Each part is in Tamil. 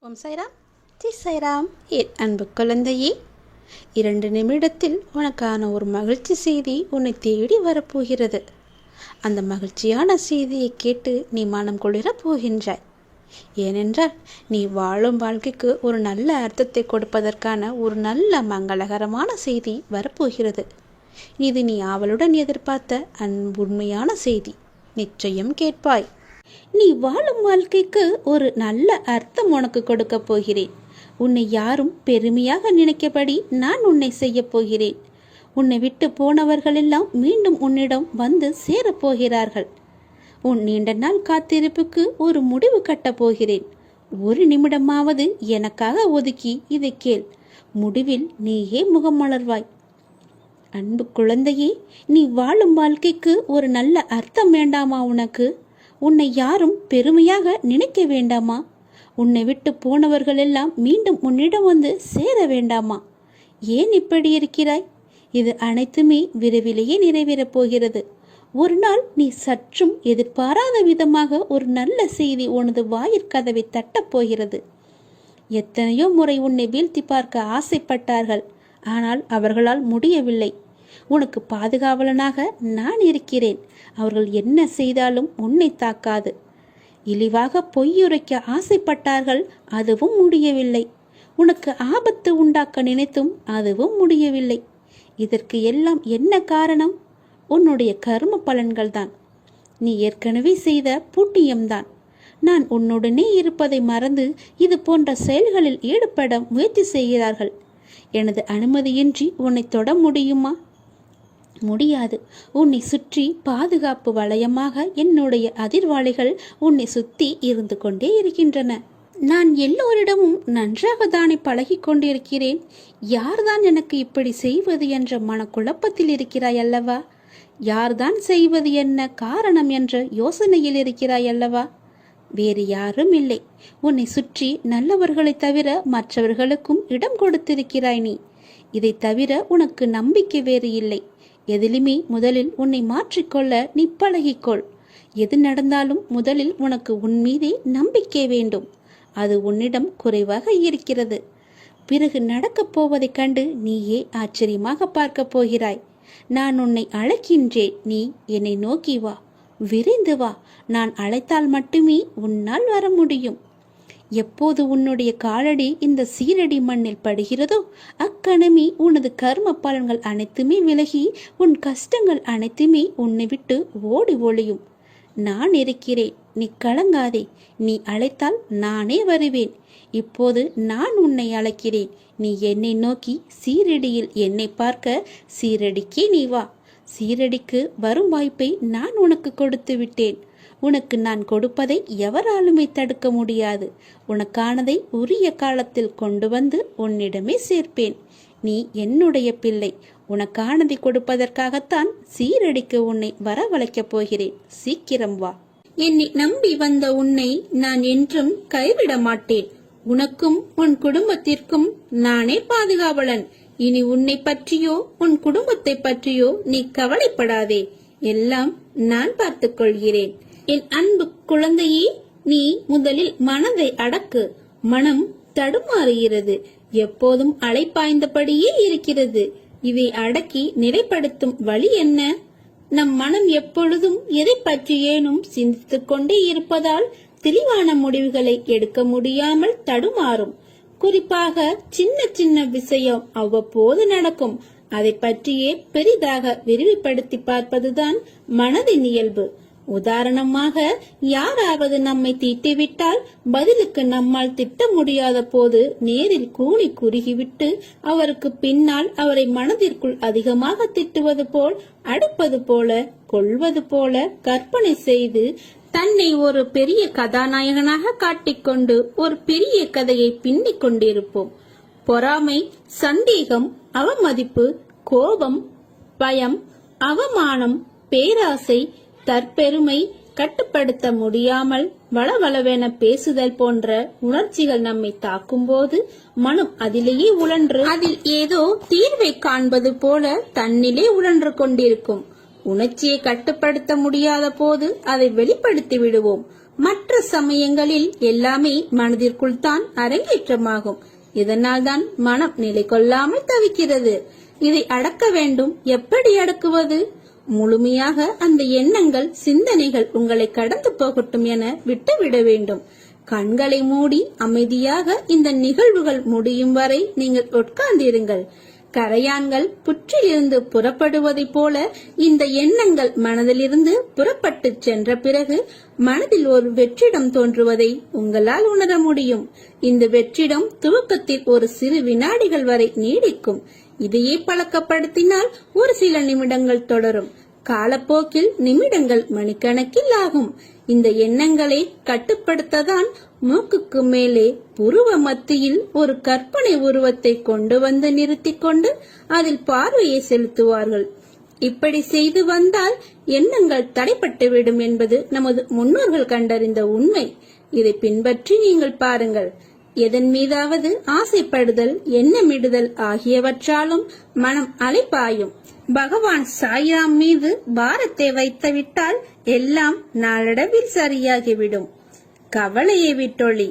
ஓம் சாய்ராம். ஜி சாய்ராம். என் அன்பு குழந்தையே, 2 நிமிடத்தில் உனக்கான ஒரு மகிழ்ச்சி செய்தி உன்னை தேடி வரப்போகிறது. அந்த மகிழ்ச்சியான செய்தியை கேட்டு நீ மனம் குளிரப் போகின்றாய். ஏனென்றால் நீ வாழும் வாழ்க்கைக்கு ஒரு நல்ல அர்த்தத்தை கொடுப்பதற்கான ஒரு நல்ல மங்களகரமான செய்தி வரப்போகிறது. இது நீ ஆவலுடன் எதிர்பார்த்த உண்மையான செய்தி. நிச்சயம் கேட்பாய். நீ வாழும் வாழ்க்கைக்கு ஒரு நல்ல அர்த்தம் உனக்கு கொடுக்க போகிறேன். உன்னை யாரும் பெருமையாக நினைக்கபடி நான் உன்னை செய்ய போகிறேன். உன்னை விட்டு போனவர்களெல்லாம் மீண்டும் உன்னிடம் வந்து சேரப்போகிறார்கள். உன் நீண்ட நாள் காத்திருப்புக்கு ஒரு முடிவு கட்டப் போகிறேன். 1 நிமிடமாவது எனக்காக ஒதுக்கி இதை கேள். முடிவில் நீயே முகமலர்வாய். அன்பு குழந்தையே, நீ வாழும் வாழ்க்கைக்கு ஒரு நல்ல அர்த்தம் வேண்டாமா? உனக்கு உன்னை யாரும் பெருமையாக நினைக்க வேண்டாமா? உன்னை விட்டு போனவர்கள் எல்லாம் மீண்டும் உன்னிடம் வந்து சேர வேண்டாமா? ஏன் இப்படி இருக்கிறாய்? இது அனைத்துமே விரைவிலேயே நிறைவேறப் போகிறது. ஒரு நாள் நீ சற்றும் எதிர்பாராத விதமாக ஒரு நல்ல செய்தி உனது வாயிற்கதவை தட்டப் போகிறது. எத்தனையோ முறை உன்னை வீழ்த்தி பார்க்க ஆசைப்பட்டார்கள். ஆனால் அவர்களால் முடியவில்லை. உனக்கு பாதுகாவலனாக நான் இருக்கிறேன். அவர்கள் என்ன செய்தாலும் உன்னை தாக்காது. இழிவாக பொய்யுரைக்க ஆசைப்பட்டார்கள். அதுவும் முடியவில்லை. உனக்கு ஆபத்து உண்டாக்க நினைத்தும் அதுவும் முடியவில்லை. இதற்கு எல்லாம் என்ன காரணம்? உன்னுடைய கர்ம பலன்கள் தான். நீ ஏற்கனவே செய்த புண்ணியம்தான். நான் உன்னுடனே இருப்பதை மறந்து இது போன்ற செயல்களில் ஈடுபட முயற்சி செய்கிறார்கள். எனது அனுமதியின்றி உன்னை தொட முடியுமா? முடியாது. உன்னை சுற்றி பாதுகாப்பு வளையமாக என்னுடைய அதிர்வாளிகள் உன்னை சுத்தி இருந்து கொண்டே இருக்கின்றன. நான் எல்லோரிடமும் நன்றாக தானே பழகி கொண்டிருக்கிறேன். யார்தான் எனக்கு இப்படி செய்வது என்ற மனக்குழப்பத்தில் இருக்கிறாய் அல்லவா? யார்தான் செய்வது என்ன காரணம் என்ற யோசனையில் இருக்கிறாய் அல்லவா? வேறு யாரும் இல்லை. உன்னை சுற்றி நல்லவர்களை தவிர மற்றவர்களுக்கும் இடம் கொடுத்திருக்கிறாய் நீ. இதை தவிர உனக்கு நம்பிக்கை வேறு இல்லை. எதிலுமே முதலில் உன்னை மாற்றிக்கொள்ள நீ பழகிக்கொள். எது நடந்தாலும் முதலில் உனக்கு உன் மீதே நம்பிக்கை வேண்டும். அது உன்னிடம் குறைவாக இருக்கிறது. பிறகு நடக்கப் போவதைக் கண்டு நீயே ஆச்சரியமாக பார்க்க போகிறாய். நான் உன்னை அழைக்கின்றேன். நீ என்னை நோக்கி வா. விரைந்து வா. நான் அழைத்தால் மட்டுமே உன்னால் வர முடியும். எப்போது உன்னுடைய காலடி இந்த சீரடி மண்ணில் படுகிறதோ அக்கணமே உனது கர்ம பலன்கள் அனைத்துமே விலகி உன் கஷ்டங்கள் அனைத்துமே உன்னை விட்டு ஓடி ஒளியும். நான் இருக்கிறேன். நீ கலங்காதே. நீ அழைத்தால் நானே வருவேன். இப்போது நான் உன்னை அழைக்கிறேன். நீ என்னை நோக்கி சீரடியில் என்னை பார்க்க சீரடிக்கே நீ வா. சீரடிக்கு வரும் வாய்ப்பை நான் உனக்கு கொடுத்து விட்டேன். உனக்கு நான் கொடுப்பதை எவராலுமே தடுக்க முடியாது. உனக்கானதை உரிய காலத்தில் கொண்டு வந்து உன்னிடமே சேர்ப்பேன். நீ என்னுடைய பிள்ளை. உனக்கானதை கொடுப்பதற்காகத்தான் சீரடிக்கு உன்னை வரவழைக்கப் போகிறேன். சீக்கிரம் வா. என்னை நம்பி வந்த உன்னை நான் என்றும் கைவிட மாட்டேன். உனக்கும் உன் குடும்பத்திற்கும் நானே பாதுகாவலன். இனி உன்னை பற்றியோ உன் குடும்பத்தை பற்றியோ நீ கவலைப்படாதே. எல்லாம் நான் பார்த்துக் கொள்கிறேன். என் அன்பு குழந்தையே, நீ முதலில் மனதை அடக்கு. மனம் தடுமாறுகிறது. எப்போதும் அலைப்பாய்ந்தபடியே இருக்கிறது. இதை அடக்கி நிலைப்படுத்தும் வழி என்ன? நம் மனம் எப்பொழுதும் எதை பற்றியேனும் சிந்தித்துக் கொண்டே இருப்பதால் தெளிவான முடிவுகளை எடுக்க முடியாமல் தடுமாறும். குறிப்பாக சின்ன சின்ன விஷயம் அவ்வப்போது நடக்கும். அதை பற்றியே பெரிதாக விரிவுபடுத்தி பார்ப்பதுதான் மனதின் இயல்பு. உதாரணமாக, யாராவது நம்மை திட்டிவிட்டால் பதிலுக்கு நம்மால் திட்ட முடியாத போது நேரில் கூனி குறுகிவிட்டு அவருக்கு பின்னால் அவரை மனதிற்குள் அதிகமாக திட்டுவது போல், அடிப்பது போல, கொள்வது போல கற்பனை செய்து தன்னை ஒரு பெரிய கதாநாயகனாக காட்டிக்கொண்டு ஒரு பெரிய கதையை பின்னிக் கொண்டிருப்போம். பொறாமை, சந்தேகம், அவமதிப்பு, கோபம், பயம், அவமானம், பேராசை, தற்பெருமை, கட்டுப்படுத்த முடியாமல் வளவளவென பேசுதல் போன்ற உணர்ச்சிகள் நம்மை தாக்கும் போது மனம் அதிலேயே உழன்று அதில் ஏதோ தீர்வை காண்பது போல தன்னிலே உழன்று கொண்டிருக்கும். உணர்ச்சியை கட்டுப்படுத்த முடியாத போது அதை வெளிப்படுத்தி விடுவோம். மற்ற சமயங்களில் எல்லாமே மனதிற்குள் தான் அரங்கேற்றமாகும். இதனால் தான் மனம் நிலை கொள்ளாமல் தவிக்கிறது. இதை அடக்க வேண்டும். எப்படி அடக்குவது? முழுமையாக அந்த எண்ணங்கள், சிந்தனைகள் உங்களை கடந்து போகட்டும் என விட்டுவிட வேண்டும். கண்களை மூடி அமைதியாக இந்த நிகழ்வுகள் முடியும் வரை நீங்கள் உட்கார்ந்திருங்கள். கரையான்கள் புற்றிலிருந்து புறப்படுவதை போல இந்த எண்ணங்கள் மனதிலிருந்து புறப்பட்டு சென்ற பிறகு மனதில் ஒரு வெற்றிடம் தோன்றுவதை உங்களால் உணர முடியும். இந்த வெற்றிடம் துவக்கத்தில் ஒரு சிறு வினாடிகள் வரை நீடிக்கும். இதையே பழக்கப்படுத்தினால் ஒரு சில நிமிடங்கள் தொடரும். காலப்போக்கில் நிமிடங்கள் மணிக்கணக்கில் ஆகும். இந்த எண்ணங்களை கட்டுப்படுத்ததான் மூக்குக்கு மேலே புருவ மத்தியில் ஒரு கற்பனை உருவத்தை கொண்டு வந்து நிறுத்தி கொண்டு அதில் பார்வையை செலுத்துவார்கள். இப்படி செய்து வந்தால் எண்ணங்கள் தடைப்பட்டுவிடும் என்பது நமது முன்னோர்கள் கண்டறிந்த உண்மை. இதை பின்பற்றி நீங்கள் பாருங்கள். எதன் மீதாவது ஆசைப்படுதல், எண்ணமிடுதல் ஆகியவற்றாலும் மனம் அலைப்பாயும். பகவான் சாய்ராம் மீது பாரத்தை வைத்துவிட்டால் எல்லாம் நாளடைவில் சரியாகிவிடும். கவலையை விட்டொழி,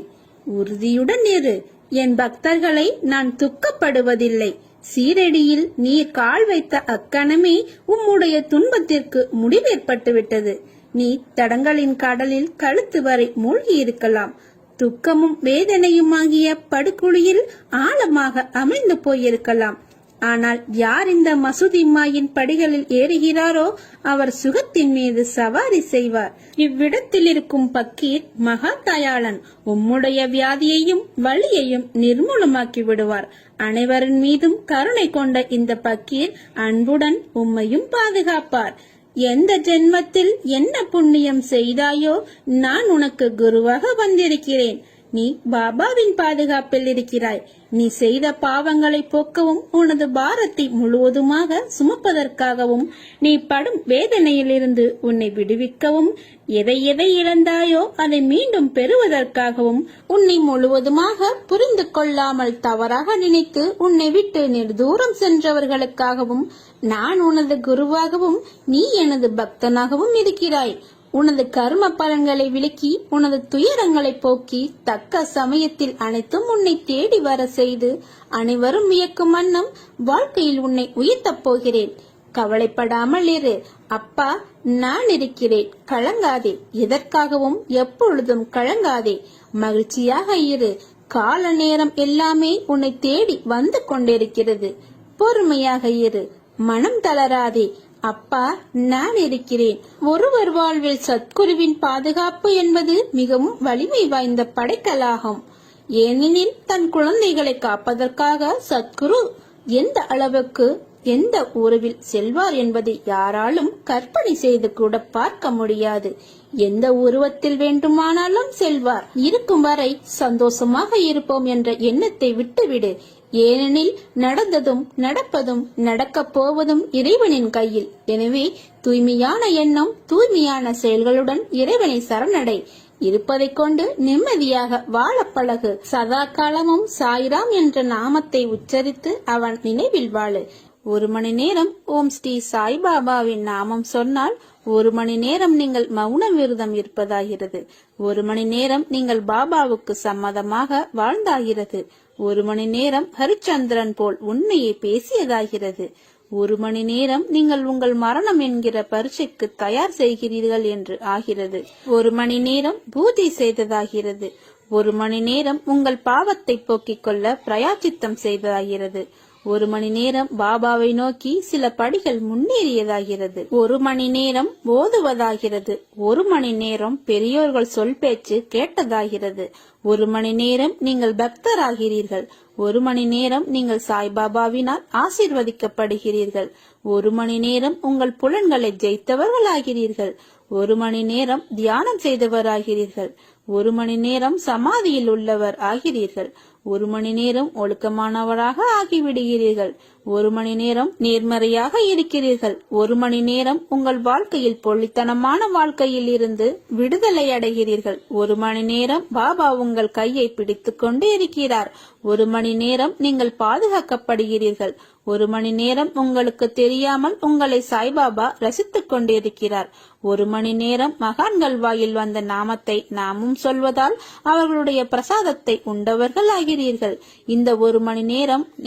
உறுதியுடன் இரு. என் பக்தர்களை நான் துக்கப்படுவதில்லை. சீரடியில் நீர் கால் வைத்த அக்கணமே உம்முடைய துன்பத்திற்கு முடிவேற்பட்டுவிட்டது. நீ தடங்களின் கடலில் கழுத்து வரை மூழ்கி இருக்கலாம். துக்கமும் வேதனையுமாகிய படுகுழியில் ஆழமாக அமிழ்ந்து போயிருக்கலாம். ஆனால் யார் இந்த மசூதி மாயின் படிகளில் ஏறுகிறாரோ அவர் சுகத்தின் மீது சவாரி செய்வார். இவ்விடத்தில் இருக்கும் பக்கீர் மகா தயாளன். உம்முடைய வியாதியையும் வலியையும் நிர்மூலமாக்கி விடுவார். அனைவரின் மீதும் கருணை கொண்ட இந்த பக்கீர் அன்புடன் உம்மையும் பாதுகாப்பார். எந்த ஜென்மத்தில் என்ன புண்ணியம் செய்தாயோ நான் உனக்கு குருவாக வந்திருக்கிறேன். நீ பாபாவின் பாதுகாப்பில் இருக்கிறாய். நீ செய்த பாவங்களை போக்கவும் உனது பாரத்தை முழுவதுமாக சுமப்பதற்காகவும் நீ படும் வேதனையிலிருந்து உன்னை விடுவிக்கவும் எதை எதை இழந்தாயோ அதை மீண்டும் பெறுவதற்காகவும் உன்னை முழுவதுமாக புரிந்து கொள்ளாமல் தவறாக நினைத்து உன்னை விட்டு நெடுதூரம் சென்றவர்களுக்காகவும் நான் உனது குருவாகவும் நீ எனது பக்தனாகவும் இருக்கிறாய். உனது கர்ம பலன்களை விலக்கி உனது துயரங்களை போக்கி தக்க சமயத்தில் அனைத்தும் உன்னை தேடி வர செய்து அனைவரும் வியக்கும் வண்ணம் வாழ்க்கையில் உன்னை உயர்த்தப் போகிறேன். கவலைப்படாமல் இரு. அப்பா நான் இருக்கிறேன். கலங்காதே. எதற்காகவும் எப்பொழுதும் கலங்காதே. மகிழ்ச்சியாக இரு. கால நேரம் எல்லாமே உன்னை தேடி வந்து கொண்டிருக்கிறது. பொறுமையாக இரு. மனம் தளராதே. அப்பா நான் இருக்கிறேன். ஒருவர் வாழ்வில் சத்குருவின் பாதுகாப்பு என்பது மிகவும் வலிமை வாய்ந்த படைக்கலாகும். ஏனெனில் தன் குழந்தைகளை காப்பதற்காக சத்குரு எந்த அளவுக்கு எந்த உறவில் செல்வார் என்பதை யாராலும் கற்பனை செய்து கூட பார்க்க முடியாது. எந்த உருவத்தில் வேண்டுமானாலும் செல்வார். இருக்கும் வரை சந்தோஷமாக இருப்போம் என்ற எண்ணத்தை விட்டுவிடு. ஏனெனில் நடந்ததும் நடப்பதும் நடக்கப் போவதும் இறைவனின் கையில். எனவே தூய்மையான எண்ணம், தூய்மையான செயல்களுடன் இறைவனை சரணடை. இருப்பதை கொண்டு நிம்மதியாக வாழ பழகு. சதா காலமும் சாய்ராம் என்ற நாமத்தை உச்சரித்து அவன் நினைவில் வாழு. 1 மணி நேரம் ஓம் ஸ்ரீ சாய்பாபாவின் நாமம் சொன்னால் 1 மணி நேரம் நீங்கள் மௌன விரதம் இருப்பதாகிறது. 1 மணி நேரம் நீங்கள் பாபாவுக்கு சம்மதமாக வாழ்ந்தாகிறது. 1 மணி நேரம் ஹரிச்சந்திரன் போல் உண்மையை பேசியதாகிறது. 1 மணி நேரம் நீங்கள் உங்கள் மரணம் என்கிற பரீட்சைக்கு தயார் செய்கிறீர்கள் என்று ஆகிறது. 1 மணி நேரம் பூஜை செய்ததாகிறது. 1 மணி நேரம் உங்கள் பாவத்தை போக்கிக் கொள்ள பிரயாச்சித்தம் செய்ததாகிறது. 1 மணி நேரம் பாபாவை நோக்கி சில படிகள் முன்னேறியதாகிறது. 1 மணி நேரம் ஓதுவதாகிறது. 1 மணி நேரம் பெரியோர்கள் சொல் பேச்சு கேட்டதாகிறது. 1 மணி நேரம் நீங்கள் பக்தராகிறீர்கள். 1 மணி நேரம் நீங்கள் சாய்பாபாவினால் ஆசீர்வதிக்கப்படுகிறீர்கள். 1 மணி நேரம் உங்கள் புலன்களை ஜெயித்தவர்களாகிறீர்கள். 1 மணி நேரம் தியானம் செய்தவராகிறீர்கள். 1 மணி நேரம் சமாதியில் உள்ளவர் ஆகிறீர்கள். 1 மணி நேரம் ஒழுக்கமானவராக ஆகிவிடுகிறீர்கள். 1 மணி நேரம் நேர்மறையாக இருக்கிறீர்கள். 1 மணி நேரம் உங்கள் வாழ்க்கையில் பொள்ளித்தனமான வாழ்க்கையில் இருந்து விடுதலை அடைகிறீர்கள். 1 மணி நேரம் பாபா உங்கள் கையை பிடித்துக் கொண்டு இருக்கிறார். 1 மணி நேரம் நீங்கள் பாதுகாக்கப்படுகிறீர்கள். 1 மணி நேரம் உங்களுக்கு தெரியாமல் உங்களை சாய்பாபா ரசித்துக் கொண்டிருக்கிறார். 1 மணி நேரம் மகான்கள் வாயில் வந்த நாமத்தை நாமும் சொல்வதால் அவர்களுடைய பிரசாதத்தை உண்டவர்கள் ஆகிறீர்கள். இந்த 1 மணி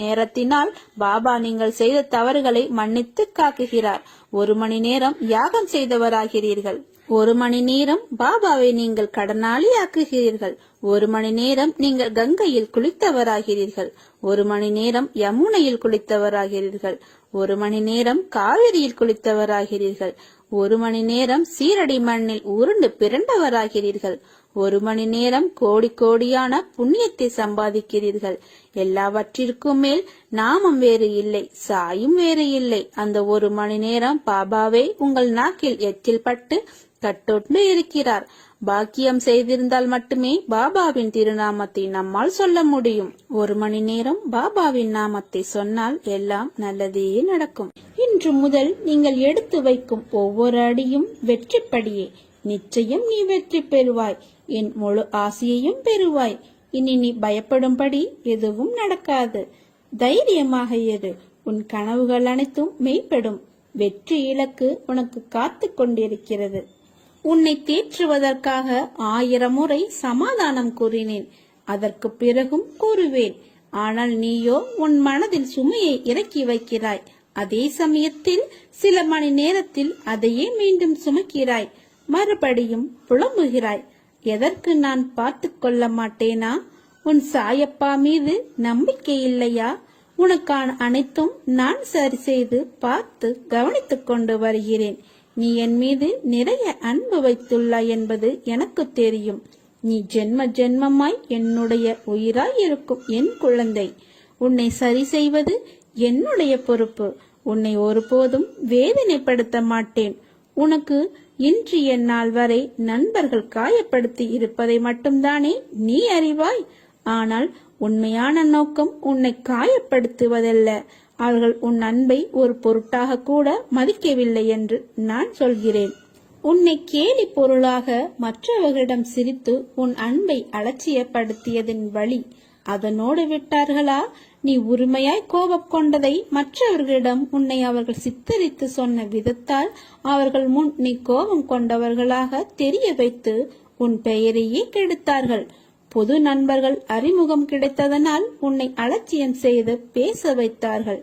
நேரத்தினால் பாபா நீங்கள் செய்த தவறுகளை மன்னித்து காக்குகிறார். 1 மணி நேரம் யாகம் செய்தவராகிறீர்கள். 1 மணி நேரம் பாபாவை நீங்கள் கடனாளி ஆக்குகிறீர்கள். 1 மணி நேரம் நீங்கள் கங்கையில் குளித்தவராகிறீர்கள். 1 மணி நேரம் யமுனையில் குளித்தவராகிறீர்கள். 1 மணி நேரம் காவிரியில் குளித்தவராகிறீர்கள். 1 மணி நேரம் சீரடி மண்ணில் உருண்டு பிறண்டவராகிறீர்கள். 1 மணி நேரம் கோடி கோடியான புண்ணியத்தை சம்பாதிக்கிறீர்கள். எல்லாவற்றிற்கும் மேல் நாமம் வேறு இல்லை, சாயும் வேறு இல்லை. அந்த 1 மணி நேரம் பாபாவே உங்கள் நாக்கில் எச்சில் பட்டு கட்டொண்டு இருக்கிறார். பாக்கியம் செய்திருந்தால் மட்டுமே பாபாவின் திருநாமத்தை நம்மால் சொல்ல முடியும். 1 மணி நேரம் பாபாவின் நாமத்தை சொன்னால் எல்லாம் நல்லதே நடக்கும். இன்று முதல் நீங்கள் எடுத்து வைக்கும் ஒவ்வொரு அடியும் வெற்றிப்படியே. நிச்சயம் நீ வெற்றி பெறுவாய். என் முழு ஆசையையும் பெறுவாய். இனி நீ பயப்படும்படி எதுவும் நடக்காது. தைரியமாக இரு. உன் கனவுகள் அனைத்தும் மெய்ப்படும். வெற்றி இலக்கு உனக்கு காத்து கொண்டிருக்கிறது. உன்னை தேற்றுவதற்காக 1000 முறை சமாதானம் கூறினேன். அதற்கு பிறகும் கூறுவேன். ஆனால் நீயோ உன் மனதில் சுமையை இறக்கி வைக்கிறாய். அதே சமயத்தில் சில மணி நேரத்தில் அதையே மீண்டும் சுமக்கிறாய். மறுபடியும் புலம்புகிறாய். எதற்கு நான் பார்த்து கொள்ள மாட்டேனா? உன் சாயப்பா மீது நம்பிக்கை இல்லையா? உனக்கான அனைத்தும் நான் சரி செய்து பார்த்து கவனித்துக் கொண்டு வருகிறேன். நீ என் மீது நிறைய அன்பு வைத்துள்ளாய் என்பது எனக்கு தெரியும். நீ ஜென்ம ஜென்மமாய் என்னுடைய உயிராய் இருக்கும் என் குழந்தை. உன்னை சரி செய்வது என்னுடைய பொறுப்பு. உன்னை ஒருபோதும் வேதனைப்படுத்த மாட்டேன். உனக்கு இன்றைய நாள் வரை நண்பர்கள் காயப்படுத்தி இருப்பதை மட்டும்தானே நீ அறிவாய். ஆனால் உண்மையான நோக்கம் உன்னை காயப்படுத்துவதல்ல. அவர்கள் உன் அன்பை ஒரு பொருட்டாக கூட மதிக்கவில்லை என்று நான் சொல்கிறேன். உன்னை கேலி பொருளாக மற்றவர்களிடம் சிரித்து உன் அன்பை அலட்சியப்படுத்தியதின் வழி அதனோடு விட்டார்களா? நீ உரிமையாய் கோபம் கொண்டதை மற்றவர்களிடம் உன்னை அவர்கள் சித்தரித்து சொன்ன விதத்தால் அவர்கள் முன் நீ கோபம் கொண்டவர்களாக தெரிய வைத்து உன் பெயரையே கெடுத்தார்கள். பொது நண்பர்கள் அறிமுகம் கிடைத்ததனால் உன்னை அலட்சியம் செய்து பேச வைத்தார்கள்.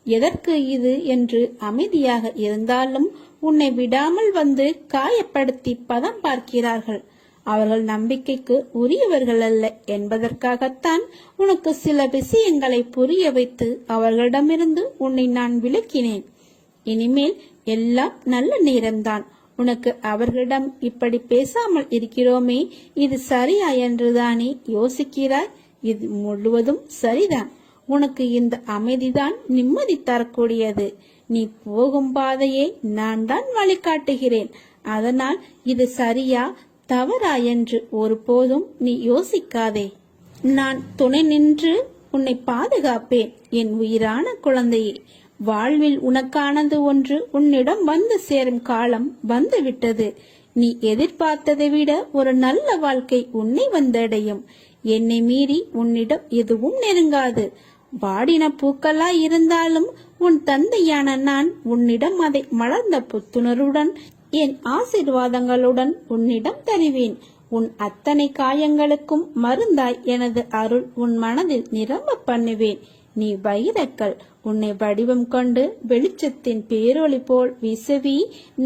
எதற்கு இது என்று அமைதியாக இருந்தாலும் உன்னை விடாமல் வந்து காயப்படுத்தி பதம் பார்க்கிறார்கள். அவர்கள் நம்பிக்கைக்கு உரியவர்கள் அல்ல என்பதற்காகத்தான் உனக்கு சில விஷயங்களை புரிய வைத்து அவர்களிடமிருந்து உன்னை நான் விலக்கினேன். இனிமேல் எல்லாம் நல்ல நேரம்தான். உனக்கு அவர்களிடம் இப்படி பேசாமல் இருக்கிறோமே, இது சரியா என்றுதானே யோசிக்கிறாய்? இது முழுவதும் சரிதான். உனக்கு இந்த அமைதிதான் நிம்மதி தரக்கூடியது. நீ போகும் பாதையை நான் தான் வழிகாட்டுகிறேன். அதனால் இது சரியா தவறா என்று ஒருபோதும் நீ யோசிக்காதே. நான் துணை நின்று உன்னை பாதுகாப்பேன். என் உயிரான குழந்தையே, வாழ்வில் உனக்கானது ஒன்று உன்னிடம் வந்து சேரும் காலம் வந்துவிட்டது. நீ எதிர்பார்த்ததை விட ஒரு நல்ல வாழ்க்கை உன்னை வந்தடையும். என்னை மீறி உன்னிடம் எதுவும் நெருங்காது. வாடின பூக்களாய் இருந்தாலும் உன் தந்தையான நான் உன்னிடம் அதை மலர்ந்த புத்துணர்வுடன் என் ஆசீர்வாதங்களுடன் உன்னிடம் தருவேன். உன் அத்தனை காயங்களுக்கும் மருந்தாய் எனது அருள் உன் மனதில் நிரம்ப பண்ணுவேன். நீ வைரக்கல். உன்னை வடிவம் கொண்டு வெளிச்சத்தின் பேரொளி போல் வீசவி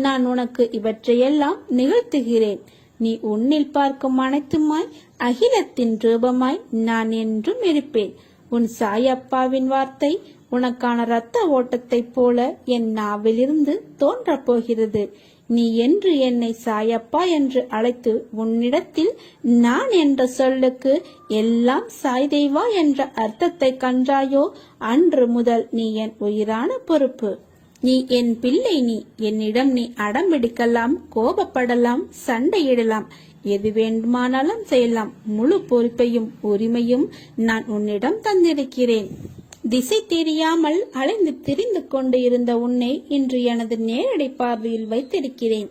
நான் உனக்கு இவற்றையெல்லாம் நிகழ்த்துகிறேன். நீ உன்னில் பார்க்கும் அனைத்துமாய் அகிலத்தின் ரூபமாய் நான் என்றும் இருப்பேன். உன் சாயப்பாவின் வார்த்தை உனக்கான இரத்த ஓட்டத்தை போல என் நாவிலிருந்து தோன்றப் போகிறது. நீ என்று என்னை சாயப்பா என்று அழைத்து உன்னிடத்தில் நான் என்ற சொல்லுக்கு எல்லாம் சாய்தேவா என்ற அர்த்தத்தை கண்டாயோ, அன்று முதல் நீ என் உயிரான பொறுப்பு. நீ என் பிள்ளை. நீ என்னிடம் நீ அடம்பிடிக்கலாம், கோபப்படலாம், சண்டையிடலாம், எது வேண்டுமானாலும் செய்யலாம். முழு பொறுப்பையும் உரிமையும் நான் உன்னிடம் தந்திருக்கிறேன். திசை தெரியாமல் அலைந்து திரிந்து கொண்டு இருந்த உன்னை இன்று எனது நேரடி பார்வையில் வைத்திருக்கிறேன்.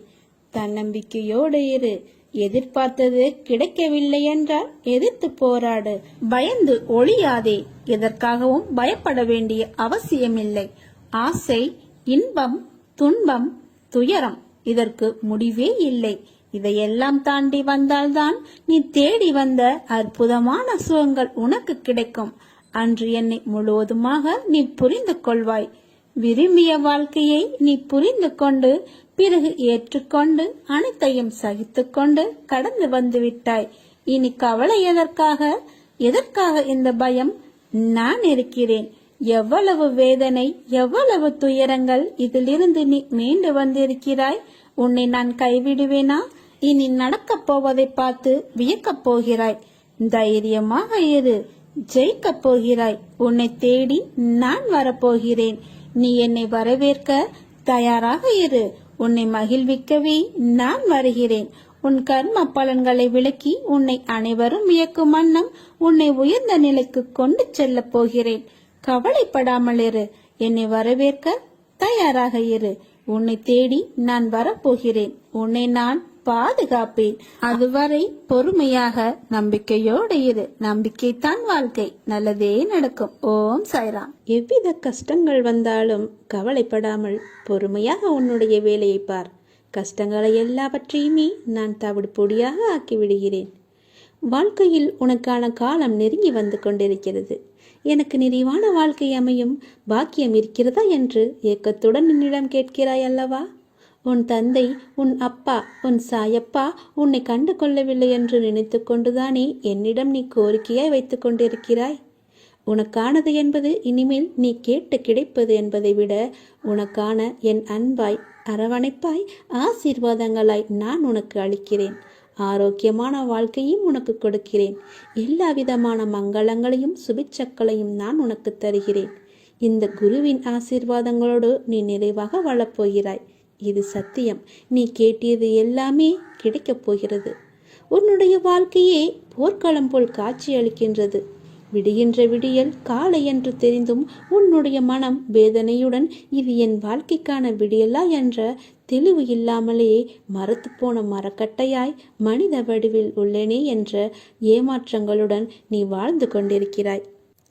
தன்னம்பிக்கையோடு இரு. எதிர்பார்த்தது கிடைக்கவில்லை என்றால் எதிர்த்து போராடு. பயந்து ஒளியாதே. எதற்காகவும் பயப்பட வேண்டிய அவசியமில்லை. ஆசை, இன்பம், துன்பம், துயரம், இதற்கு முடிவே இல்லை. இதையெல்லாம் தாண்டி வந்தால்தான் நீ தேடி வந்த அற்புதமான சுகங்கள் உனக்கு கிடைக்கும். அன்று என்னை முழுவதுமாக நீ புரிந்து கொள்வாய். விரும்பிய வாழ்க்கையை நீ புரிந்து கொண்டு பிறகு ஏற்றுக்கொண்டு அனைத்தையும் சகித்துக்கொண்டு கடந்து வந்து விட்டாய். இனி கவலை எதற்காக இந்த பயம்? நான் இருக்கிறேன். எவ்வளவு வேதனை, எவ்வளவு துயரங்கள், இதிலிருந்து நீ மீண்டு வந்திருக்கிறாய். உன்னை நான் கைவிடுவேனா? இனி நடக்கப் போவதை பார்த்து வியக்கப் போகிறாய். தைரியமாக இரு, ஜெயிக்கப் போகிறாய். உன்னை தேடி நான் வரப்போகிறேன். நீ என்னை வரவேற்க தயாராக இரு. உன்னை மகிழ்விக்கவே நான் வருகிறேன். உன் கர்ம பலன்களை விளக்கி உன்னை அனைவரும் வியக்கும் வண்ணம் உன்னை உயர்ந்த நிலைக்கு கொண்டு செல்ல போகிறேன். கவலைப்படாமல் இரு. என்னை வரவேற்க தயாராக இரு. உன்னை தேடி நான் வரப்போகிறேன். உன்னை நான் பாதுகாப்பேன். அதுவரை பொறுமையாக நம்பிக்கையோடு இரு. நம்பிக்கைத்தான் வாழ்க்கை. நல்லதே நடக்கும். ஓம் சாய்ராம். எவ்வித கஷ்டங்கள் வந்தாலும் கவலைப்படாமல் பொறுமையாக உன்னுடைய வேலையை பார். கஷ்டங்களை எல்லாவற்றையுமே நான் தவிடு பொடியாக ஆக்கிவிடுகிறேன். வாழ்க்கையில் உனக்கான காலம் நெருங்கி வந்து கொண்டிருக்கிறது. எனக்கு நிறைவான வாழ்க்கை அமையும் பாக்கியம் இருக்கிறதா என்று ஏக்கத்துடன் என்னிடம் கேட்கிறாய் அல்லவா? உன் தந்தை, உன் அப்பா, உன் சாயப்பா உன்னை கண்டு கொள்ளவில்லை என்று நினைத்து கொண்டுதானே என்னிடம் நீ கோரிக்கையாய் வைத்துக் கொண்டிருக்கிறாய். உனக்கானது என்பது இனிமேல் நீ கேட்டு கிடைப்பது என்பதை விட உனக்கான என் அன்பாய், அரவணைப்பாய், ஆசீர்வாதங்களாய் நான் உனக்கு அளிக்கிறேன். ஆரோக்கியமான வாழ்க்கையும் உனக்கு கொடுக்கிறேன். எல்லா விதமான மங்களங்களையும் சுபிச்சக்களையும் நான் உனக்கு தருகிறேன். இந்த குருவின் ஆசீர்வாதங்களோடு நீ நிறைவாக வாழப்போகிறாய். இது சத்தியம். நீ கேட்டியது எல்லாமே கிடைக்கப் போகிறது. உன்னுடைய வாழ்க்கையே போர்க்களம் போல் காட்சி அளிக்கின்றது. விடுகின்ற விடியல் காலை என்று தெரிந்தும் உன்னுடைய மனம் வேதனையுடன் இது என் வாழ்க்கைக்கான விடியலா என்ற தெளிவு இல்லாமலேயே மரத்து போன மரக்கட்டையாய் மனித வடிவில் உள்ளேனே என்ற ஏமாற்றங்களுடன் நீ வாழ்ந்து கொண்டிருக்கிறாய்.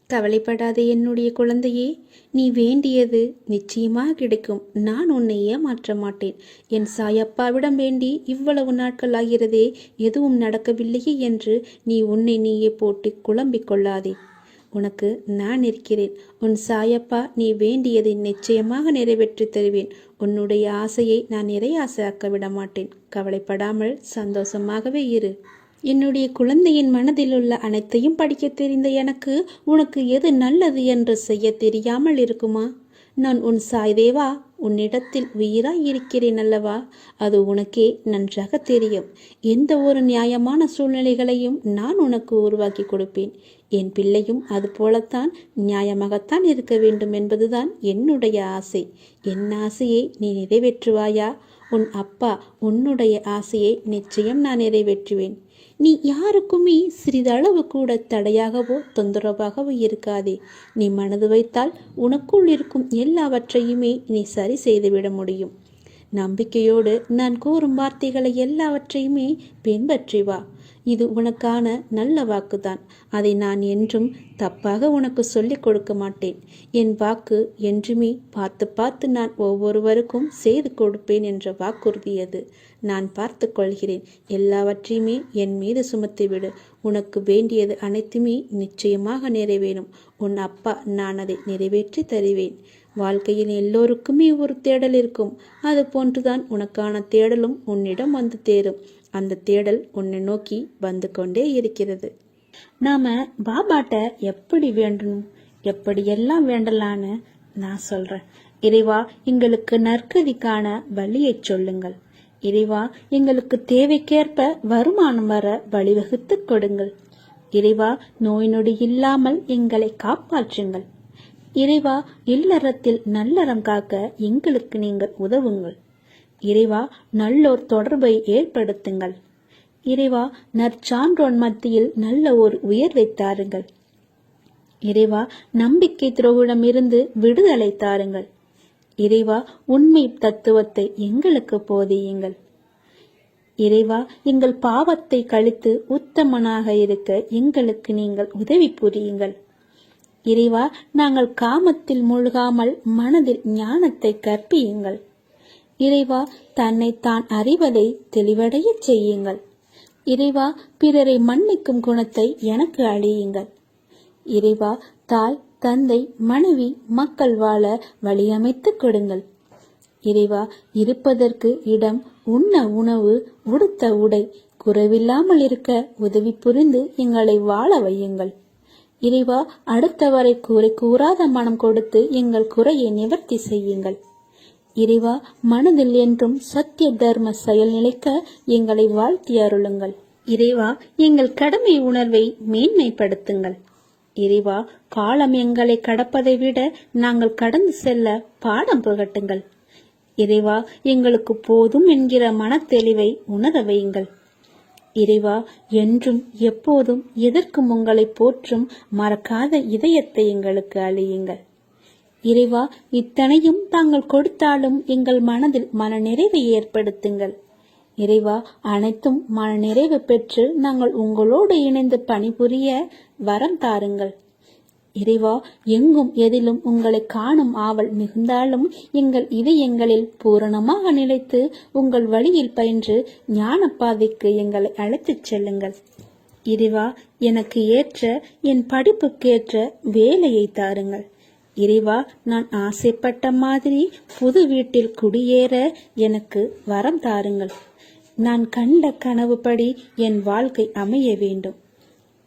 கவலைப்படாதே என்னுடைய குழந்தையே. நீ வேண்டியது நிச்சயமாக கிடைக்கும். நான் உன்னை ஏமாற்ற மாட்டேன். என் சாயப்பாவிடம் வேண்டி இவ்வளவு நாட்கள் ஆகிறதே, எதுவும் நடக்கவில்லையே என்று நீ உன்னை நீயே போட்டு குழம்பிக் கொள்ளாதே. உனக்கு நான் இருக்கிறேன். உன் சாயப்பா நீ வேண்டியதை நிச்சயமாக நிறைவேற்றி தருவேன். உன்னுடைய ஆசையை நான் நிறையாசையாக்க விட மாட்டேன். கவலைப்படாமல் சந்தோஷமாகவே இரு. என்னுடைய குழந்தையின் மனதில் உள்ள அனைத்தையும் படிக்க தெரிந்த எனக்கு உனக்கு எது நல்லது என்று செய்ய தெரியாமல் இருக்குமா? நான் உன் சாய்தேவா உன்னிடத்தில் உயிராய் இருக்கிறேன் அல்லவா? அது உனக்கே நன்றாக தெரியும். எந்த ஒரு நியாயமான சூழ்நிலைகளையும் நான் உனக்கு உருவாக்கி கொடுப்பேன். என் பிள்ளையும் அது போலத்தான் நியாயமாகத்தான் இருக்க வேண்டும் என்பதுதான் என்னுடைய ஆசை. என் ஆசையை நீ நிறைவேற்றுவாயா? உன் அப்பா உன்னுடைய ஆசையை நிச்சயம் நான் நிறைவேற்றுவேன். நீ யாருக்குமே சிறிதளவு கூட தடையாகவோ தொந்தரவாகவோ இருக்காதே. நீ மனது வைத்தால் உனக்குள் இருக்கும் எல்லாவற்றையுமே நீ சரி செய்துவிட முடியும். நம்பிக்கையோடு நான் கூறும் வார்த்தைகளை எல்லாவற்றையுமே பின்பற்றி வா. இது உனக்கான நல்ல வாக்குதான். அதை நான் என்றும் தப்பாக உனக்கு சொல்லிக் கொடுக்க மாட்டேன். என் வாக்கு என்றுமே பார்த்து பார்த்து நான் ஒவ்வொருவருக்கும் செய்து கொடுப்பேன் என்ற வாக்குறுதி அது. நான் பார்த்து கொள்கிறேன். எல்லாவற்றையுமே என் மீது சுமத்திவிடு. உனக்கு வேண்டியது அனைத்துமே நிச்சயமாக நிறைவேறும். உன் அப்பா நான் அதை நிறைவேற்றி தருவேன். வாழ்க்கையில் எல்லோருக்குமே ஒரு தேடல் இருக்கும். அது போன்றுதான் உனக்கான தேடலும் உன்னிடம் வந்து தேரும். அந்த தேடல் உன்னை நோக்கி வந்து கொண்டே இருக்கிறது. நாம பாபாட்ட எப்படி வேண்டணும், எப்படியெல்லாம் வேண்டலான்னு நான் சொல்றேன். இறைவா எங்களுக்கு நற்கதிக்கான வழியை சொல்லுங்கள். இறைவா எங்களுக்கு தேவைக்கேற்ப வருமானம் வர வழிவகுத்து கொடுங்கள். இறைவா நோய் நொடி இல்லாமல் எங்களை காப்பாற்றுங்கள். இறைவா இல்லறத்தில் நல்லறம் காக்க எங்களுக்கு நீங்கள் உதவுங்கள். இறைவா நல்லோர் தொடர்பை ஏற்படுத்துங்கள். இறைவா நற்சான்றோன் மத்தியில் நல்ல ஒரு உயர்வை தாருங்கள். இறைவா நம்பிக்கை துரோகிடமிருந்து விடுதலை தாருங்கள். இறைவா உண்மை தத்துவத்தை எங்களுக்கு போதியுங்கள். இறைவா, எங்கள் பாவத்தை கழித்து உத்தமனாக இருக்க எங்களுக்கு நீங்கள் உதவி புரியுங்கள். இறைவா, நாங்கள் காமத்தில் மூழ்காமல் மனதில் ஞானத்தை கற்பியுங்கள். இறைவா, தன்னை தான் அறிவதை தெளிவடைய செய்யுங்கள். இறைவா, பிறரை மன்னிக்கும் குணத்தை எனக்கு அழியுங்கள். இறைவா, தாய், தந்தை, மனைவி, மக்கள் வாழ வழியமைத்து கொடுங்கள். இறைவா, இருப்பதற்கு இடம், உண்ண உணவு, உடுத்த உடை குறைவில்லாமல் இருக்க உதவி புரிந்து எங்களை வாழ வையுங்கள். இறைவா, அடுத்தவரை குறை கூறாத மனம் கொடுத்து எங்கள் குறையை நிவர்த்தி செய்யுங்கள். இறைவா, மனதில் என்றும் சத்திய தர்ம செயல் நிலைக்க எங்களை வாழ்த்தி அருளுங்கள். இறைவா, எங்கள் கடமை உணர்வை மேன்மைப்படுத்துங்கள். இறைவா, காலம் எங்களை கடப்பதை விட நாங்கள் கடந்து செல்ல பாடம் புகட்டுங்கள். இறைவா, எங்களுக்கு போதும் என்கிற மனத்தெளிவை உணர வையுங்கள். இறைவா, என்றும் எப்போதும் எதற்கும் உங்களை போற்றும் மறக்காத இதயத்தை எங்களுக்கு அழியுங்கள். இறைவா, இத்தனையும் தாங்கள் கொடுத்தாலும் எங்கள் மனதில் மனநிறைவை ஏற்படுத்துங்கள். இறைவா, அனைத்தும் மனநிறைவு பெற்று நாங்கள் உங்களோடு இணைந்து பணிபுரிய வரம் தாருங்கள். இறைவா, எங்கும் எதிலும் உங்களை காணும் ஆவல் மிகுந்தாலும் எங்கள் இதயங்களில் பூரணமாக நிலைத்து உங்கள் வழியில் பயின்று ஞான பாதைக்கு எங்களை அழைத்துச் செல்லுங்கள். இறைவா, எனக்கு ஏற்ற என் படிப்புக்கேற்ற வேலையை தாருங்கள். இறைவா, நான் ஆசைப்பட்ட மாதிரி புது வீட்டில் குடியேற எனக்கு வரம் தாருங்கள். நான் கண்ட கனவுப்படி என் வாழ்க்கை அமைய வேண்டும்.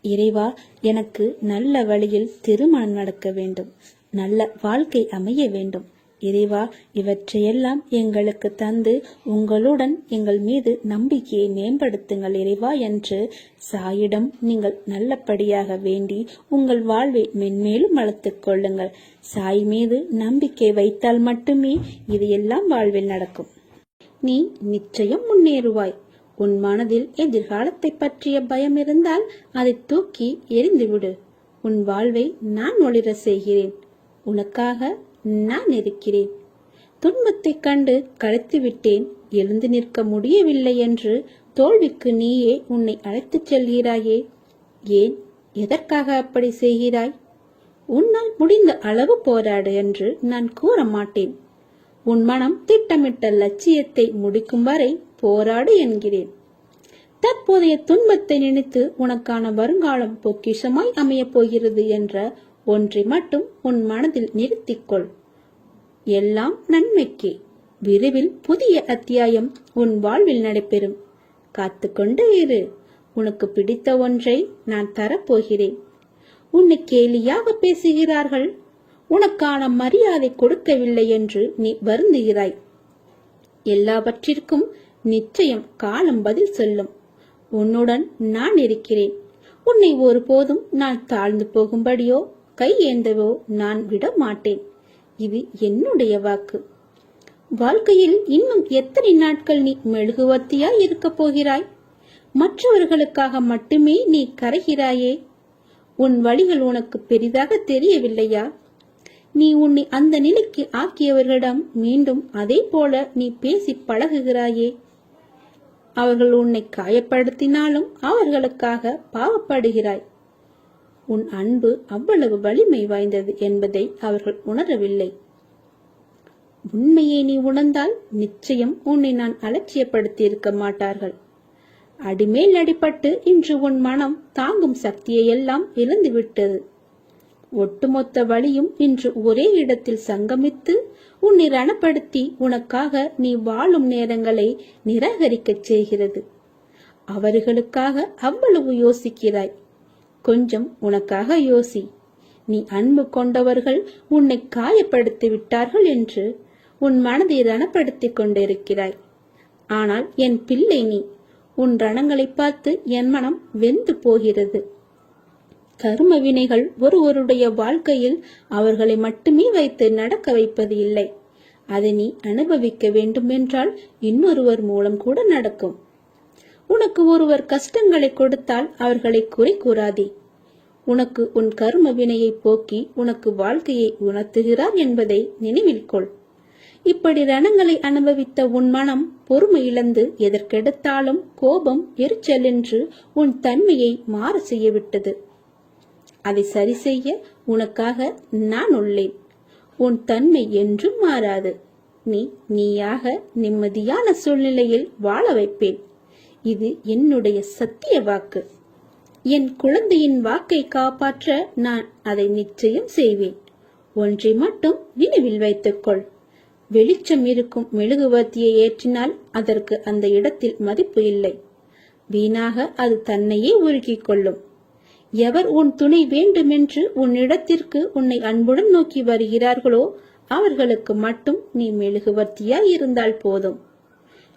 இறைவா, எனக்கு நல்ல வழியில் திருமணம் நடக்க வேண்டும். நல்ல வாழ்க்கை அமைய வேண்டும். இறைவா, இவற்றையெல்லாம் எங்களுக்கு தந்து உங்களுடன் எங்கள் மீது நம்பிக்கையை மேம்படுத்துங்கள் இறைவா என்று சாயிடம் நீங்கள் நல்லபடியாக வேண்டி உங்கள் வாழ்வை மென்மேலும் வளர்த்துக் கொள்ளுங்கள். சாய் மீது நம்பிக்கை வைத்தால் மட்டுமே இது எல்லாம் வாழ்வில் நடக்கும். நீ நிச்சயம் முன்னேறுவாய். உன் மனதில் எதிர்காலத்தை பற்றிய பயம் இருந்தால் அதை தூக்கி எறிந்துவிடு. உன் வாழ்வை நான் ஒளிர செய்கிறேன். உனக்காக நான் இருக்கிறேன். துன்பத்தை கண்டு களைத்து விட்டேன், எழுந்து நிற்க முடியவில்லை என்று தோல்விக்கு நீயே உன்னை அழைத்துச் செல்கிறாயே. ஏன், எதற்காக அப்படி செய்கிறாய்? உன்னால் முடிந்த அளவு போராடு என்று நான் கூற மாட்டேன். உன் மனம் திட்டமிட்ட லட்சியத்தை முடிக்கும் வரை போராடு என்கிறேன். தற்போதைய துன்பத்தை நினைத்து உனக்கான வருங்காலம் பொக்கிஷமாய் அமையப் போகிறது என்ற ஒன்றை மட்டும் உன் மனதில் நிறுத்திக்கொள். எல்லாம் நன்மைக்கே. விரைவில் புதிய அத்தியாயம் உன் வாழ்வில் நடைபெறும். காத்து கொண்டு இரு. உனக்கு பிடித்த ஒன்றை நான் தரப்போகிறேன். உன்னை கேலியாக பேசுகிறார்கள், உனக்கான மரியாதை கொடுக்கவில்லை என்று நீ வருந்துகிறாய். எல்லாவற்றிற்கும் நிச்சயம் காலம் பதில் சொல்லும். உன்னுடன் நான் இருக்கிறேன். உன்னை ஒருபோதும் நான் தாழ்ந்து போகும்படியோ கை ஏந்தவோ நான் விட மாட்டேன். இது என்னுடைய வாக்கு. வாழ்க்கையில் இன்னும் எத்தனை நாட்கள் நீ மெழுகுவர்த்தியாய் இருக்க போகிறாய்? மற்றவர்களுக்காக மட்டுமே நீ கரைகிறாயே. உன் வழிகள் உனக்கு பெரிதாக தெரியவில்லையா? நீ உன்னை அந்த நிலைக்கு ஆக்கியவர்களிடம் மீண்டும் அதே போல நீ பேசி பழகுகிறாயே. அவர்கள் உன்னை காயப்படுத்தினாலும் அவர்களுக்காக பாவப்படுகிறாய். உன் அன்பு அவ்வளவு வலிமை வாய்ந்தது என்பதை அவர்கள் உணரவில்லை. உண்மையை நீ உணர்ந்தால் நிச்சயம் உன்னை நான் அலட்சியப்படுத்தி இருக்க மாட்டார்கள். அடிமேல் அடிபட்டு இன்று உன் மனம் தாங்கும் சக்தியை எல்லாம் இழந்துவிட்டது. ஒட்டுமொத்த வழியும் இன்று ஒரே இடத்தில் சங்கமித்து உன்னை ரணப்படுத்தி உனக்காக நீ வாழும் நேரங்களை நிராகரிக்கச் செய்கிறது. அவர்களுக்காக அவ்வளவு யோசிக்கிறாய். கொஞ்சம் உனக்காக யோசி. நீ அன்பு கொண்டவர்கள் உன்னை காயப்படுத்தி விட்டார்கள் என்று உன் மனதை ரணப்படுத்திக் கொண்டிருக்கிறாய். ஆனால் என் பிள்ளை, நீ உன் ரணங்களை பார்த்து என் மனம் வெந்து போகிறது. கர்ம வினைகள் ஒருவருடைய வாழ்க்கையில் அவர்களை மட்டுமே வைத்து நடக்க வைப்பது இல்லை. அதை நீ அனுபவிக்க வேண்டும் என்றால் இன்னொருவர் மூலம் கூட நடக்கும். உனக்கு ஒருவர் கஷ்டங்களை கொடுத்தால் அவர்களை குறை கூறாதே. உனக்கு உன் கர்ம வினையை போக்கி உனக்கு வாழ்க்கையை உணர்த்துகிறார் என்பதை நினைவில் கொள். இப்படி ரணங்களை அனுபவித்த உன் மனம் பொறுமை இழந்து எதற்கெடுத்தாலும் கோபம், எரிச்சல் என்று உன் தன்மையை மாற செய்யவிட்டது. அதை சரி செய்ய உனக்காக நான் உள்ளேன். உன் தன்மை என்றும் மாறாது. நீயாக நிம்மதியான சூழ்நிலையில் வாழ வைப்பேன். இது என்னுடைய சத்திய வாக்கு. என் குழந்தையின் வாக்கை காப்பாற்ற நான் அதை நிச்சயம் செய்வேன். ஒன்றை மட்டும் நினைவில் வைத்துக்கொள். வெளிச்சம் இருக்கும் மெழுகுவர்த்தியை ஏற்றினால் அதற்கு அந்த இடத்தில் மதிப்பு இல்லை. வீணாக அது தன்னையே உருக்கிக் கொள்ளும். எவர் உன் துணை வேண்டுமென்று உன்னிடத்திற்கு உன்னை அன்புடன் நோக்கி வருகிறார்களோ அவர்களுக்கு மட்டும் நீ மெழுகுவர்த்தியாய் இருந்தால் போதும்.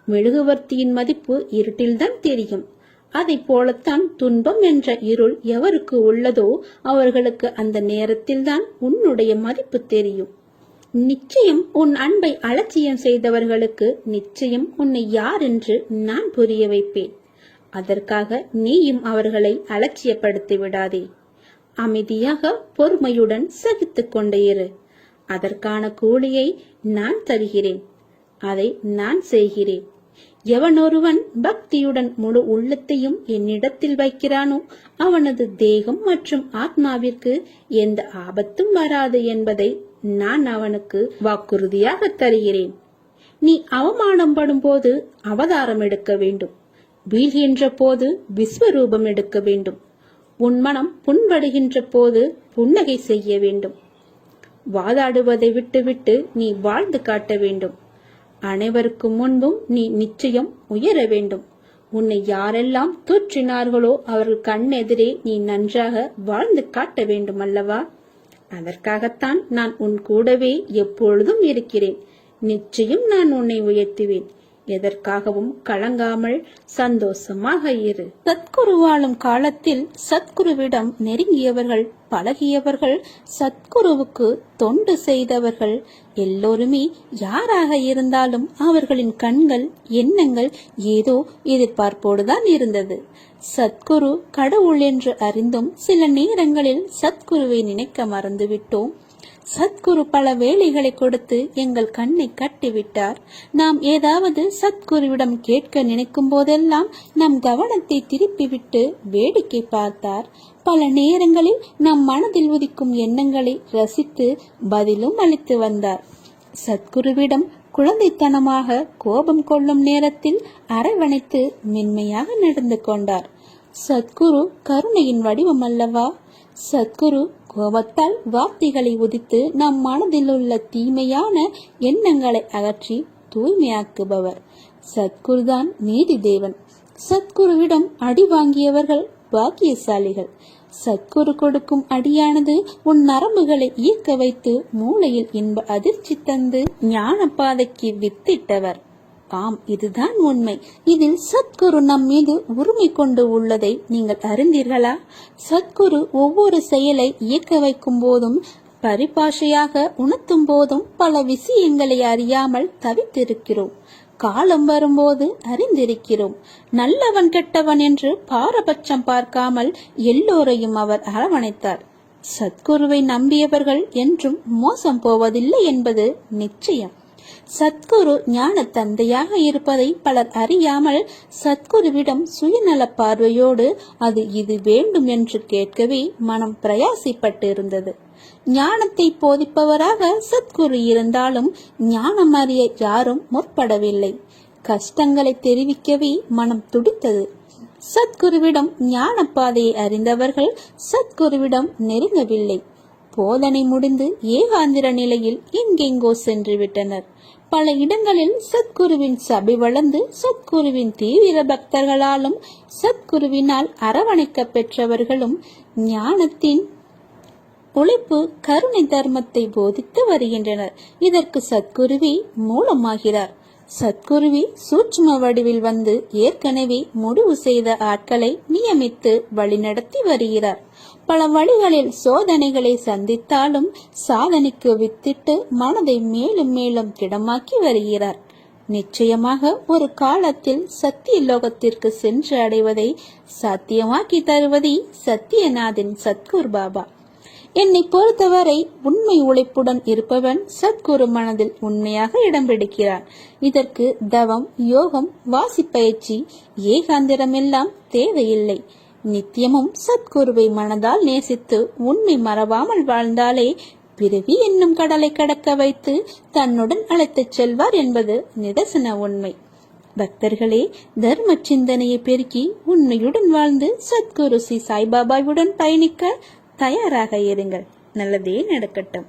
மெழுகுவர்த்தியின் மதிப்பு இருட்டில்தான் தெரியும். அதை போலத்தான் துன்பம் என்ற இருள் எவருக்கு உள்ளதோ அவர்களுக்கு அந்த நேரத்தில்தான் உன்னுடைய மதிப்பு தெரியும். நிச்சயம் உன் அன்பை அலட்சியம் செய்தவர்களுக்கு நிச்சயம் உன்னை யார் என்று நான் புரிய வைப்பேன். அதற்காக நீயும் அவர்களை அலட்சியப்படுத்தி விடாதே. அமைதியாக பொறுமையுடன் சகித்துக் கொண்டே இரு. அதற்கான கூலியை நான் தருகிறேன். அதை நான் செய்கிறேன். எவனொருவன் பக்தியுடன் முழு உள்ளத்தையும் என்னிடத்தில் வைக்கிறானோ அவனது தேகம் மற்றும் ஆத்மாவிற்கு எந்த ஆபத்தும் வராது என்பதை நான் அவனுக்கு வாக்குறுதியாக தருகிறேன். நீ அவமானம் படும் போது அவதாரம் எடுக்க வேண்டும். வீழ்கின்ற போது விஸ்வரூபம் எடுக்க வேண்டும். உன் மனம் புண்படுகின்ற போது புன்னகை செய்ய வேண்டும். வாதாடுவதை விட்டுவிட்டு நீ வாழ்ந்து காட்ட வேண்டும். அனைவருக்கு முன்பும் நீ நிச்சயம் உயர வேண்டும். உன்னை யாரெல்லாம் தூற்றினார்களோ அவர்கள் கண்ணெதிரே நீ நன்றாக வாழ்ந்து காட்ட வேண்டும் அல்லவா? அதற்காகத்தான் நான் உன் கூடவே எப்பொழுதும் இருக்கிறேன். நிச்சயம் நான் உன்னை உயர்த்துவேன். எதற்காகவும் கலங்காமல் சந்தோஷமாக இரு. சத்குரு வாழும் காலத்தில் சத்குருவிடம் நெருங்கியவர்கள், பழகியவர்கள், சத்குருவுக்கு தொண்டு செய்தவர்கள் எல்லோருமே யாராக இருந்தாலும் அவர்களின் கண்கள், எண்ணங்கள் ஏதோ எதிர்பார்ப்போடுதான் இருந்தது. சத்குரு கடவுள் என்று அறிந்தும் சில நேரங்களில் சத்குருவை நினைக்க மறந்துவிட்டோம். சத்குரு பல வேலைகளை கொடுத்து எங்கள் கண்ணை கட்டிவிட்டார். நாம் ஏதாவது சத்குருவிடம் கேட்க நினைக்கும் போதெல்லாம் நம் கவனத்தை திருப்பிவிட்டு வேடிக்கை பார்த்தார். பல நேரங்களில் நம் மனதில் உதிக்கும் எண்ணங்களை ரசித்து பதிலும் அளித்து வந்தார். சத்குருவிடம் குழந்தைத்தனமாக கோபம் கொள்ளும் நேரத்தில் அரவணைத்து மென்மையாக நடந்து கொண்டார். சத்குரு கருணையின் வடிவம் அல்லவா? சத்குரு கோபத்தால் வார்த்தைகளை உதித்து நம் மனதில் உள்ள தீமையான எண்ணங்களை அகற்றி தூய்மையாக்குபவர். சத்குருதான் நீதி தேவன். சத்குருவிடம் அடி வாங்கியவர்கள் பாக்கியசாலிகள். சத்குரு கொடுக்கும் அடியானது உன் நரம்புகளை ஈர்க்க வைத்து மூளையில் இன்ப அதிர்ச்சி தந்து ஞான பாதைக்கு வித்திட்டவர். ஆம், இதுதான் உண்மை. இதில் சத்குரு நம் மீது உரிமை கொண்டு உள்ளதை நீங்கள் அறிந்தீர்களா? சத்குரு ஒவ்வொரு செயலை இயக்க வைக்கும் போதும், பரிபாஷையாக உணர்த்தும் போதும் பல விஷயங்களை அறியாமல் தவித்திருக்கிறோம். காலம் வரும்போது அறிந்திருக்கிறோம். நல்லவன் கெட்டவன் என்று பாரபட்சம் பார்க்காமல் எல்லோரையும் அவர் அரவணைத்தார். சத்குருவை நம்பியவர்கள் என்றும் மோசம் போவதில்லை என்பது நிச்சயம். சத்குரு ஞான தந்தையாக இருப்பதை பலர் அறியாமல் சத்குருவிடம் சுயநல பார்வையோடு அது இது வேண்டும் என்று கேட்கவே மனம் பிரயாசிப்பட்டு இருந்தது. ஞானத்தை போதிப்பவராக சத்குரு இருந்தாலும் ஞானம் அறிய யாரும் முற்படவில்லை. கஷ்டங்களை தெரிவிக்கவே மனம் துடித்தது. சத்குருவிடம் ஞான பாதையை அறிந்தவர்கள் சத்குருவிடம் நெருங்கவில்லை. போதனை முடிந்து ஏகாந்திர நிலையில் எங்கெங்கோ சென்று விட்டனர். பல இடங்களில் சத்குருவின் சபை வளர்ந்து சத்குருவின் தீவிர பக்தர்களாலும் சத்குருவினால் அரவணைக்க பெற்றவர்களும் ஞானத்தின் உழைப்பு, கருணை, தர்மத்தை போதித்து வருகின்றனர். இதற்கு சத்குருவே மூலமாகிறார். சத்குருவி சூட்சும வடிவில் வந்து ஏற்கனவே முடிவு செய்த ஆட்களை நியமித்து வழிநடத்தி வருகிறார். பல வழிகளில் சோதனைகளை சந்தித்தாலும் சாதனைக்கு வித்திட்டு மனதை மேலும் மேலும் திடமாக்கி வருகிறார். நிச்சயமாக ஒரு காலத்தில் சத்திய லோகத்திற்கு சென்று அடைவதை சாத்தியமாக்கி தருவதே சத்தியநாதின் சத்குரு பாபா. என்னை பொறுத்தவரை உண்மை உழைப்புடன் இருப்பவன் சத்குரு மனதில் உண்மையாக இடம் பிடிக்கிறான். இதற்கு தவம், யோகம், வாசிப்பயிற்சி, ஏகாந்திரம் எல்லாம் தேவையில்லை. நித்தியமும் சத்குருவை மனதால் நேசித்து உண்மை மறவாமல் வாழ்ந்தாலே பிறவி என்னும் கடலை கடக்க வைத்து தன்னுடன் அழைத்துச் செல்வார் என்பது நிதர்சன உண்மை. பக்தர்களே, தர்ம சிந்தனையை பெருக்கி உண்மையுடன் வாழ்ந்து சத்குரு ஸ்ரீ சாய்பாபாவுடன் பயணிக்க தயாராக இருங்கள். நல்லதே நடக்கட்டும்.